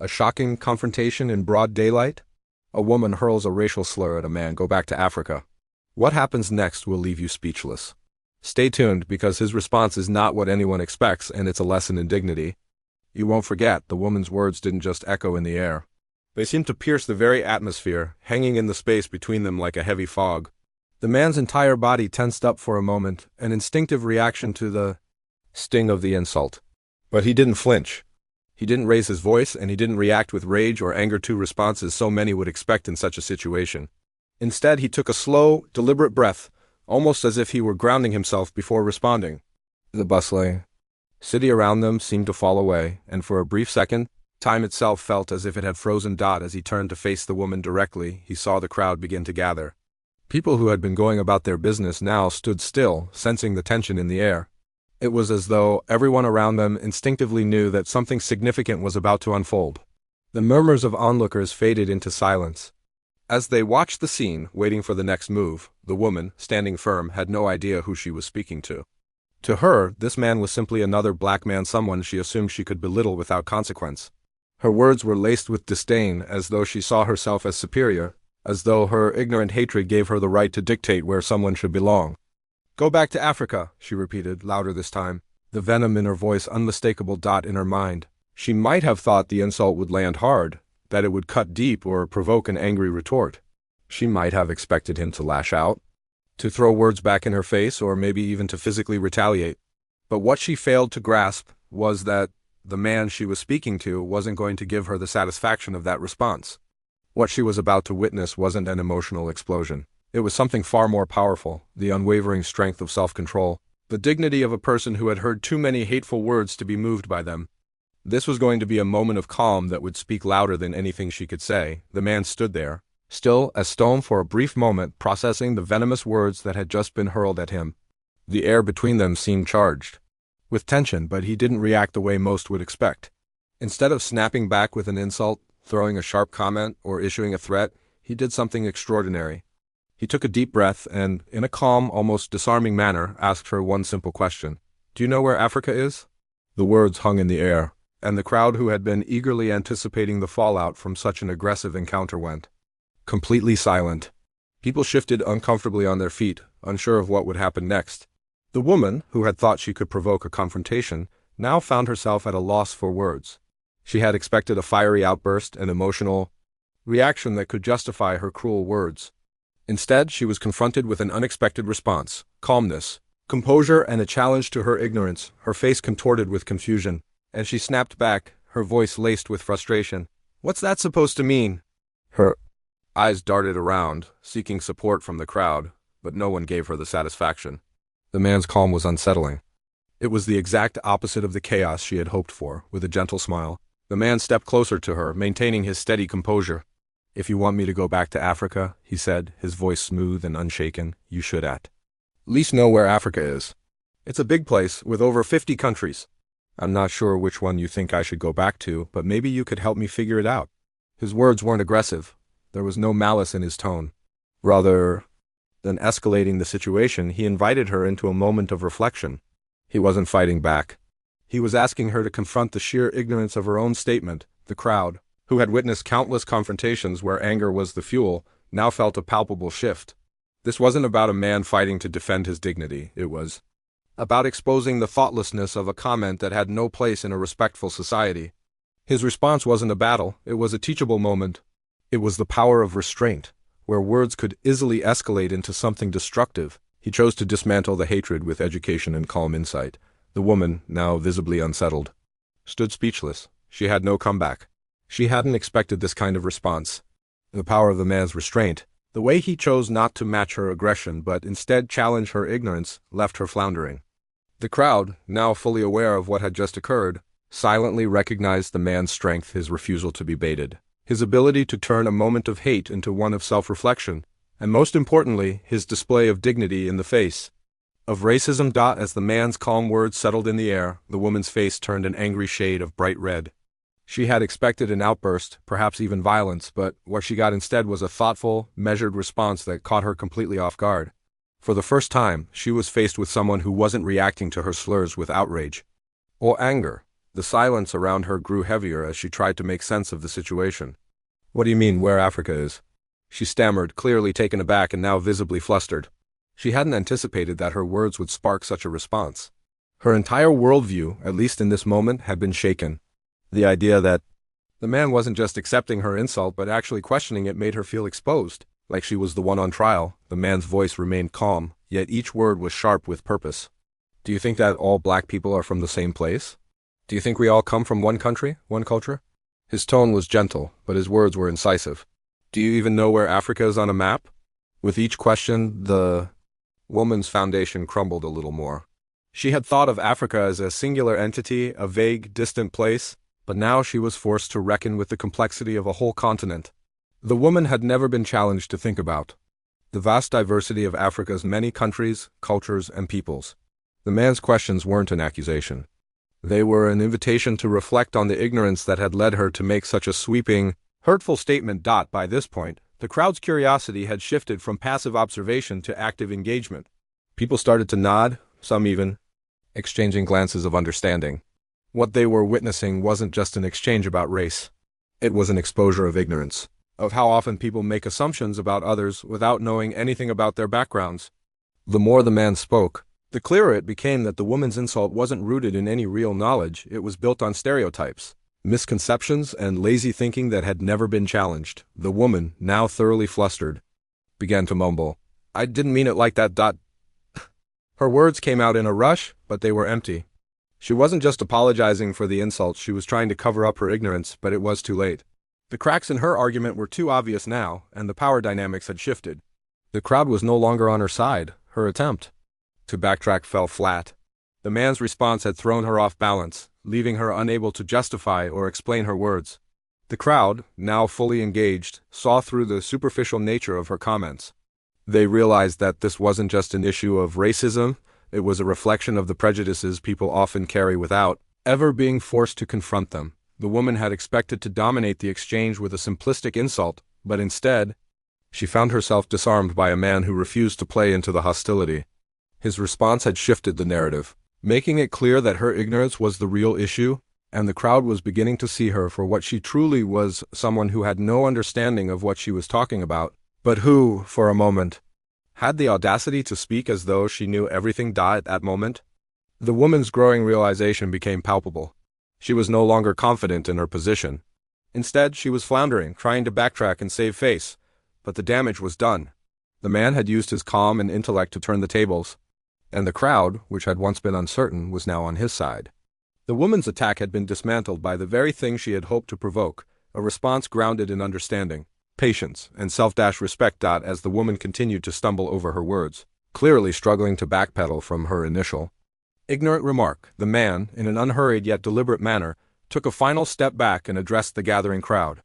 A shocking confrontation in broad daylight? A woman hurls a racial slur at a man. Go back to Africa. What happens next will leave you speechless. Stay tuned because his response is not what anyone expects and it's a lesson in dignity. You won't forget, the woman's words didn't just echo in the air. They seemed to pierce the very atmosphere, hanging in the space between them like a heavy fog. The man's entire body tensed up for a moment, an instinctive reaction to the sting of the insult. But he didn't flinch. He didn't raise his voice, and he didn't react with rage or anger, two responses so many would expect in such a situation. Instead, he took a slow, deliberate breath, almost as if he were grounding himself before responding. The bustling city around them seemed to fall away, and for a brief second, time itself felt as if it had frozen. As he turned to face the woman directly, he saw the crowd begin to gather. People who had been going about their business now stood still, sensing the tension in the air. It was as though everyone around them instinctively knew that something significant was about to unfold. The murmurs of onlookers faded into silence. As they watched the scene, waiting for the next move, the woman, standing firm, had no idea who she was speaking to. To her, this man was simply another black man, someone she assumed she could belittle without consequence. Her words were laced with disdain, as though she saw herself as superior, as though her ignorant hatred gave her the right to dictate where someone should belong. Go back to Africa, she repeated, louder this time, the venom in her voice unmistakable. In her mind, she might have thought the insult would land hard, that it would cut deep or provoke an angry retort. She might have expected him to lash out, to throw words back in her face, or maybe even to physically retaliate. But what she failed to grasp was that the man she was speaking to wasn't going to give her the satisfaction of that response. What she was about to witness wasn't an emotional explosion. It was something far more powerful, the unwavering strength of self-control, the dignity of a person who had heard too many hateful words to be moved by them. This was going to be a moment of calm that would speak louder than anything she could say. The man stood there, still as stone for a brief moment, processing the venomous words that had just been hurled at him. The air between them seemed charged with tension, but he didn't react the way most would expect. Instead of snapping back with an insult, throwing a sharp comment, or issuing a threat, he did something extraordinary. He took a deep breath and, in a calm, almost disarming manner, asked her one simple question. Do you know where Africa is? The words hung in the air, and the crowd who had been eagerly anticipating the fallout from such an aggressive encounter went completely silent. People shifted uncomfortably on their feet, unsure of what would happen next. The woman, who had thought she could provoke a confrontation, now found herself at a loss for words. She had expected a fiery outburst, an emotional reaction that could justify her cruel words. Instead, she was confronted with an unexpected response: calmness, composure, and a challenge to her ignorance. Her face contorted with confusion, and she snapped back, her voice laced with frustration. What's that supposed to mean? Her eyes darted around, seeking support from the crowd, but no one gave her the satisfaction. The man's calm was unsettling. It was the exact opposite of the chaos she had hoped for. With a gentle smile, the man stepped closer to her, maintaining his steady composure. If you want me to go back to Africa, he said, his voice smooth and unshaken, you should at least know where Africa is. It's a big place, with over 50 countries. I'm not sure which one you think I should go back to, but maybe you could help me figure it out. His words weren't aggressive. There was no malice in his tone. Rather than escalating the situation, he invited her into a moment of reflection. He wasn't fighting back. He was asking her to confront the sheer ignorance of her own statement. The crowd, who had witnessed countless confrontations where anger was the fuel, now felt a palpable shift. This wasn't about a man fighting to defend his dignity. It was about exposing the thoughtlessness of a comment that had no place in a respectful society. His response wasn't a battle, it was a teachable moment. It was the power of restraint, where words could easily escalate into something destructive. He chose to dismantle the hatred with education and calm insight. The woman, now visibly unsettled, stood speechless. She had no comeback. She hadn't expected this kind of response. The power of the man's restraint, the way he chose not to match her aggression but instead challenge her ignorance, left her floundering. The crowd, now fully aware of what had just occurred, silently recognized the man's strength, his refusal to be baited, his ability to turn a moment of hate into one of self-reflection, and most importantly, his display of dignity in the face of racism. As the man's calm words settled in the air, the woman's face turned an angry shade of bright red. She had expected an outburst, perhaps even violence, but what she got instead was a thoughtful, measured response that caught her completely off guard. For the first time, she was faced with someone who wasn't reacting to her slurs with outrage or anger. The silence around her grew heavier as she tried to make sense of the situation. "What do you mean, where Africa is?" she stammered, clearly taken aback and now visibly flustered. She hadn't anticipated that her words would spark such a response. Her entire worldview, at least in this moment, had been shaken. The idea that the man wasn't just accepting her insult but actually questioning it made her feel exposed, like she was the one on trial. The man's voice remained calm, yet each word was sharp with purpose. "Do you think that all black people are from the same place? Do you think we all come from one country, one culture?" His tone was gentle, but his words were incisive. "Do you even know where Africa is on a map?" With each question, the woman's foundation crumbled a little more. She had thought of Africa as a singular entity, a vague, distant place, but now she was forced to reckon with the complexity of a whole continent. The woman had never been challenged to think about the vast diversity of Africa's many countries, cultures, and peoples. The man's questions weren't an accusation. They were an invitation to reflect on the ignorance that had led her to make such a sweeping, hurtful statement. By this point, the crowd's curiosity had shifted from passive observation to active engagement. People started to nod, some even exchanging glances of understanding. What they were witnessing wasn't just an exchange about race. It was an exposure of ignorance, of how often people make assumptions about others without knowing anything about their backgrounds. The more the man spoke, the clearer it became that the woman's insult wasn't rooted in any real knowledge. It was built on stereotypes, misconceptions, and lazy thinking that had never been challenged. The woman, now thoroughly flustered, began to mumble, "I didn't mean it like that." Her words came out in a rush, but they were empty. She wasn't just apologizing for the insult, she was trying to cover up her ignorance, but it was too late. The cracks in her argument were too obvious now, and the power dynamics had shifted. The crowd was no longer on her side. Her attempt to backtrack fell flat. The man's response had thrown her off balance, leaving her unable to justify or explain her words. The crowd, now fully engaged, saw through the superficial nature of her comments. They realized that this wasn't just an issue of racism, it was a reflection of the prejudices people often carry without ever being forced to confront them. The woman had expected to dominate the exchange with a simplistic insult, but instead, she found herself disarmed by a man who refused to play into the hostility. His response had shifted the narrative, making it clear that her ignorance was the real issue, and the crowd was beginning to see her for what she truly was, someone who had no understanding of what she was talking about, but who, for a moment, had the audacity to speak as though she knew everything. At that moment, the woman's growing realization became palpable. She was no longer confident in her position. Instead, she was floundering, trying to backtrack and save face, but the damage was done. The man had used his calm and intellect to turn the tables, and the crowd, which had once been uncertain, was now on his side. The woman's attack had been dismantled by the very thing she had hoped to provoke, a response grounded in understanding, patience, and self-respect. As the woman continued to stumble over her words, clearly struggling to backpedal from her initial ignorant remark, the man, in an unhurried yet deliberate manner, took a final step back and addressed the gathering crowd.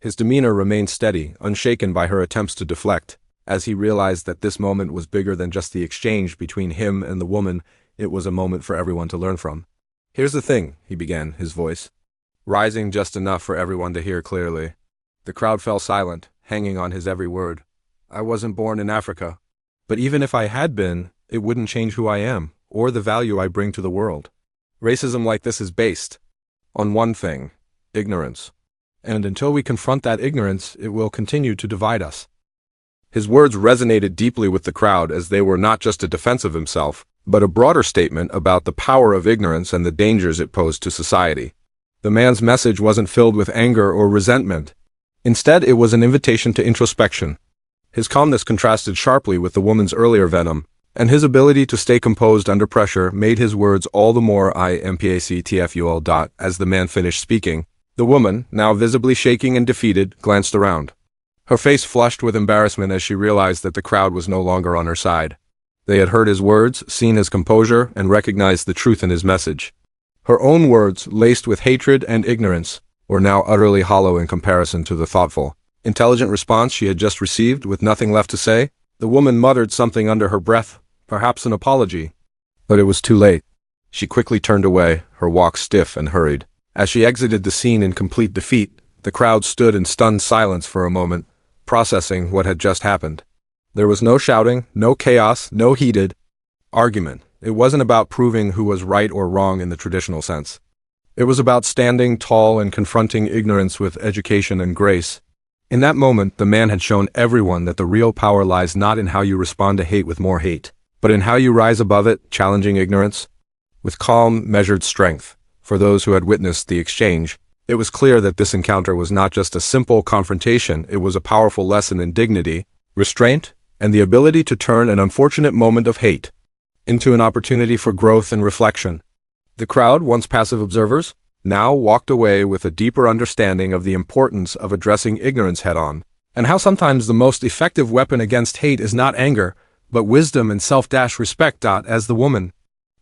His demeanor remained steady, unshaken by her attempts to deflect. As he realized that this moment was bigger than just the exchange between him and the woman, it was a moment for everyone to learn from. "Here's the thing," he began, his voice rising just enough for everyone to hear clearly. The crowd fell silent, hanging on his every word. "I wasn't born in Africa. But even if I had been, it wouldn't change who I am, or the value I bring to the world. Racism like this is based on one thing: ignorance. And until we confront that ignorance, it will continue to divide us." His words resonated deeply with the crowd, as they were not just a defense of himself, but a broader statement about the power of ignorance and the dangers it posed to society. The man's message wasn't filled with anger or resentment. Instead, it was an invitation to introspection. His calmness contrasted sharply with the woman's earlier venom, and his ability to stay composed under pressure made his words all the more impactful. As the man finished speaking, the woman, now visibly shaking and defeated, glanced around. Her face flushed with embarrassment as she realized that the crowd was no longer on her side. They had heard his words, seen his composure, and recognized the truth in his message. Her own words, laced with hatred and ignorance, were now utterly hollow in comparison to the thoughtful, intelligent response she had just received. With nothing left to say, the woman muttered something under her breath, perhaps an apology. But it was too late. She quickly turned away, her walk stiff and hurried. As she exited the scene in complete defeat, the crowd stood in stunned silence for a moment, processing what had just happened. There was no shouting, no chaos, no heated argument. It wasn't about proving who was right or wrong in the traditional sense. It was about standing tall and confronting ignorance with education and grace. In that moment, the man had shown everyone that the real power lies not in how you respond to hate with more hate, but in how you rise above it, challenging ignorance with calm, measured strength. For those who had witnessed the exchange, it was clear that this encounter was not just a simple confrontation, it was a powerful lesson in dignity, restraint, and the ability to turn an unfortunate moment of hate into an opportunity for growth and reflection. The crowd, once passive observers, now walked away with a deeper understanding of the importance of addressing ignorance head-on, and how sometimes the most effective weapon against hate is not anger, but wisdom and self-respect. As the woman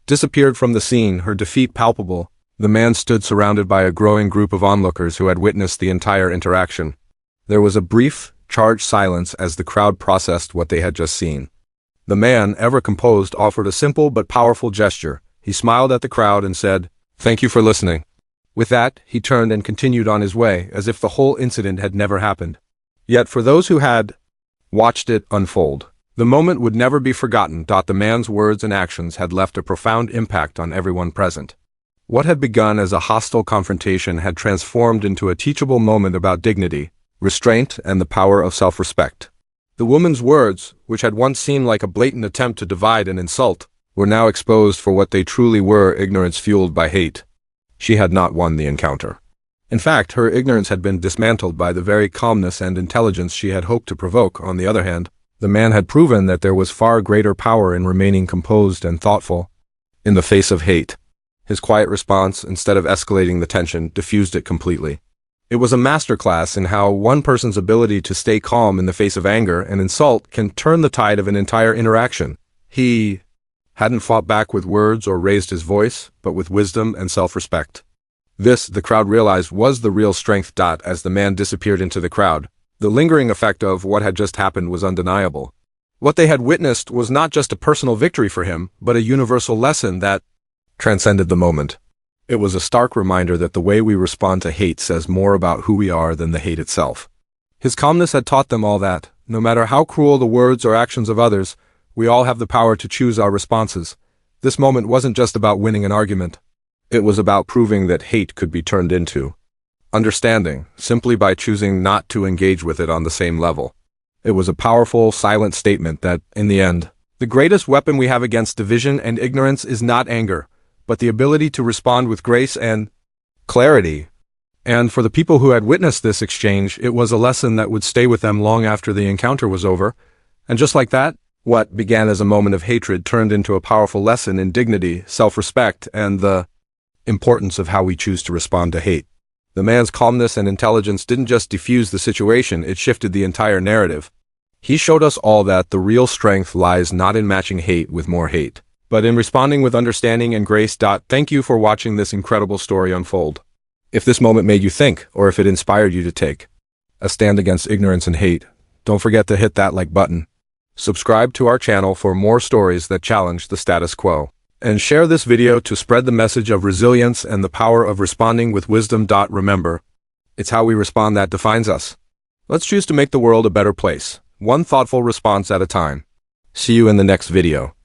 disappeared from the scene, her defeat palpable, the man stood surrounded by a growing group of onlookers who had witnessed the entire interaction. There was a brief, charged silence as the crowd processed what they had just seen. The man, ever composed, offered a simple but powerful gesture. He smiled at the crowd and said, "Thank you for listening." With that, he turned and continued on his way, as if the whole incident had never happened. Yet for those who had watched it unfold, the moment would never be forgotten. The man's words and actions had left a profound impact on everyone present. What had begun as a hostile confrontation had transformed into a teachable moment about dignity, restraint, and the power of self-respect. The woman's words, which had once seemed like a blatant attempt to divide and insult, were now exposed for what they truly were: ignorance fueled by hate. She had not won the encounter. In fact, her ignorance had been dismantled by the very calmness and intelligence she had hoped to provoke. On the other hand, the man had proven that there was far greater power in remaining composed and thoughtful in the face of hate. His quiet response, instead of escalating the tension, diffused it completely. It was a masterclass in how one person's ability to stay calm in the face of anger and insult can turn the tide of an entire interaction. He hadn't fought back with words or raised his voice, but with wisdom and self-respect. This, the crowd realized, was the real strength. As the man disappeared into the crowd, the lingering effect of what had just happened was undeniable. What they had witnessed was not just a personal victory for him, but a universal lesson that transcended the moment. It was a stark reminder that the way we respond to hate says more about who we are than the hate itself. His calmness had taught them all that, no matter how cruel the words or actions of others, we all have the power to choose our responses. This moment wasn't just about winning an argument. It was about proving that hate could be turned into understanding, simply by choosing not to engage with it on the same level. It was a powerful, silent statement that, in the end, the greatest weapon we have against division and ignorance is not anger, but the ability to respond with grace and clarity. And for the people who had witnessed this exchange, it was a lesson that would stay with them long after the encounter was over. And just like that, what began as a moment of hatred turned into a powerful lesson in dignity, self-respect, and the importance of how we choose to respond to hate. The man's calmness and intelligence didn't just defuse the situation, it shifted the entire narrative. He showed us all that the real strength lies not in matching hate with more hate, but in responding with understanding and grace. Thank you for watching this incredible story unfold. If this moment made you think, or if it inspired you to take a stand against ignorance and hate, don't forget to hit that like button. Subscribe to our channel for more stories that challenge the status quo. And share this video to spread the message of resilience and the power of responding with wisdom. Remember, it's how we respond that defines us. Let's choose to make the world a better place, one thoughtful response at a time. See you in the next video.